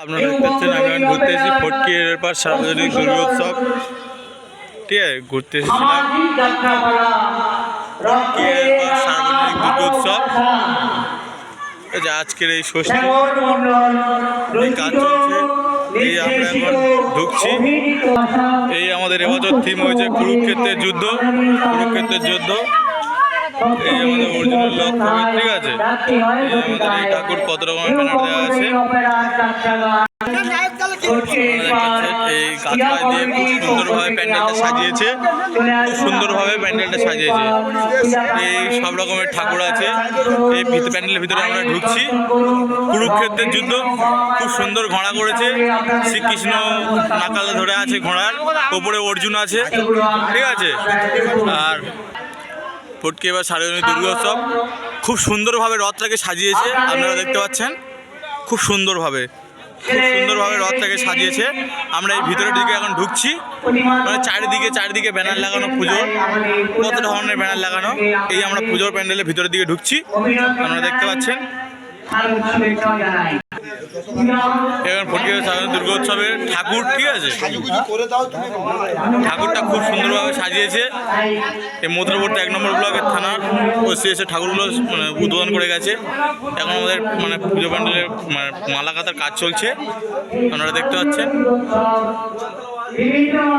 আপনারা দেখতে পাচ্ছেন আমি ঘুরতে এসেছি ফটকি এরপর সার্বজনীন দুর্গোৎসব। ঠিক আছে, ঘুরতে এসেছিলাম ফটকি এরপর সার্বজনীন দুর্গোৎসব। আজকের এই ষষ্ঠী এই কাজ চলছে, এই আমরা এখন ঢুকছি। এই আমাদের এবছর থিম হয়েছে কুরুক্ষেত্রের যুদ্ধ। কুরুক্ষেত্রের যুদ্ধ এই আমাদের অরিজিনাল লক্ষ্য। ঠিক আছে, আমাদের এই ঠাকুর কত রকমের ব্যানার দেওয়া আছে। এই গাছপালা দিয়ে খুব সুন্দরভাবে প্যান্ডেলটা সাজিয়েছে, খুব সুন্দরভাবে প্যান্ডেলটা সাজিয়েছে। এই সব রকমের ঠাকুর আছে। এই প্যান্ডেলের ভিতরে আমরা ঢুকছি। কুরুক্ষেত্রের যুদ্ধ খুব সুন্দর ঘোড়া করেছে। শ্রীকৃষ্ণ নাকালে ধরে আছে ঘোড়ার ওপরে, অর্জুন আছে। ঠিক আছে, আর ফটকি এবার সার্বজনীন দুর্গোৎসব খুব সুন্দরভাবে রথটাকে সাজিয়েছে। আপনারা দেখতে পাচ্ছেন খুব সুন্দরভাবে রথটাকে সাজিয়েছে। আমরা এই ভিতরের দিকে এখন ঢুকছি। মানে চারিদিকে ব্যানার লাগানো, পুজোর কত ধরনের ব্যানার লাগানো। এই আমরা পুজোর প্যান্ডেলের ভিতরের দিকে ঢুকছি, আপনারা দেখতে পাচ্ছেন। এখন ফটকি সার্বজনীন দুর্গোৎসবের ঠাকুর, ঠিক আছে, ঠাকুরটা খুব সুন্দরভাবে সাজিয়েছে। এই মথুরাপুর 1 নম্বর ব্লকের থানার ওসি এসে ঠাকুরগুলো মানে উদ্বোধন করে গেছে। এখন আমাদের মানে পুজো প্যান্ডেলের মানে মালা কাটার কাজ চলছে, আপনারা দেখতে পাচ্ছেন।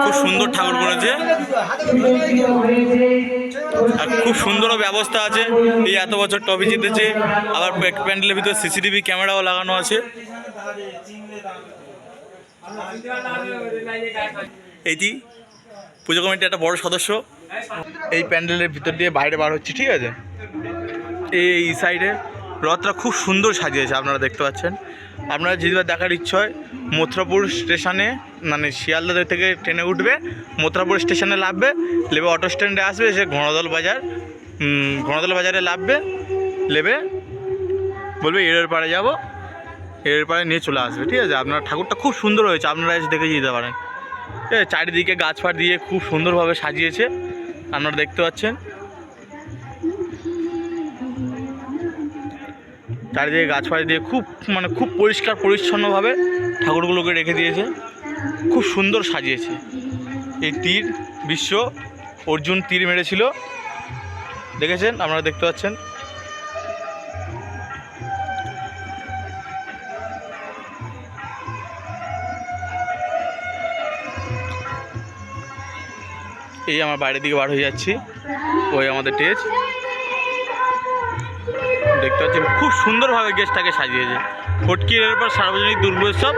খুব সুন্দর ঠাকুর করেছে আর খুব সুন্দরও ব্যবস্থা আছে। এই এত বছর ট্রফি জিতেছে, আবার প্যান্ডেলের ভিতরে সিসিটিভি ক্যামেরাও লাগানো আছে। এইটি পুজো কমিটির একটা বড় সদস্য। এই প্যান্ডেলের ভিতর দিয়ে বাইরে বার হচ্ছে, ঠিক আছে। এই সাইডে রথটা খুব সুন্দর সাজিয়েছে, আপনারা দেখতে পাচ্ছেন। আপনারা যেবার দেখার ইচ্ছা হয় মথুরাপুর স্টেশনে, মানে শিয়ালদা থেকে ট্রেনে উঠবে, মথুরাপুর স্টেশনে নামবে, নেবে অটো স্ট্যান্ডে আসবে, এসে ঘোড়াদল বাজারে নামবে, নেবে বলবে এর পাড়ে যাবো, এর পাড়ে নিয়ে চলে আসবে। ঠিক আছে, আপনার ঠাকুরটা খুব সুন্দর হয়েছে, আপনারা এসে দেখে যেতে পারেন। ঠিক আছে, চারিদিকে গাছপালা দিয়ে খুব সুন্দরভাবে সাজিয়েছে, আপনারা দেখতে পাচ্ছেন। চারিদিকে গাছপালা দিয়ে খুব পরিষ্কার পরিচ্ছন্নভাবে ঠাকুরগুলোকে রেখে দিয়েছে, খুব সুন্দর সাজিয়েছে। এই তীর অর্জুন তীর মেরেছিল, দেখেছেন, আপনারা দেখতে পাচ্ছেন। এই আমার বাইরের দিকে বার হয়ে যাচ্ছি, ওই আমাদের স্টেজ দেখতে পাচ্ছেন। খুব সুন্দরভাবে গেস্টটাকে সাজিয়েছে। ফটকির এরপর সার্বজনীন দুর্গোৎসব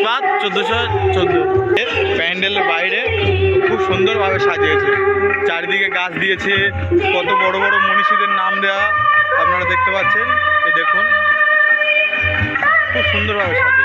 1414 প্যান্ডেলের বাইরে খুব সুন্দরভাবে সাজিয়েছে। চারিদিকে গাছ দিয়েছে, কত বড় বড় মনীষীদের নাম দেওয়া, আপনারা দেখতে পাচ্ছেন। এই দেখুন খুব সুন্দরভাবে সাজিয়েছে।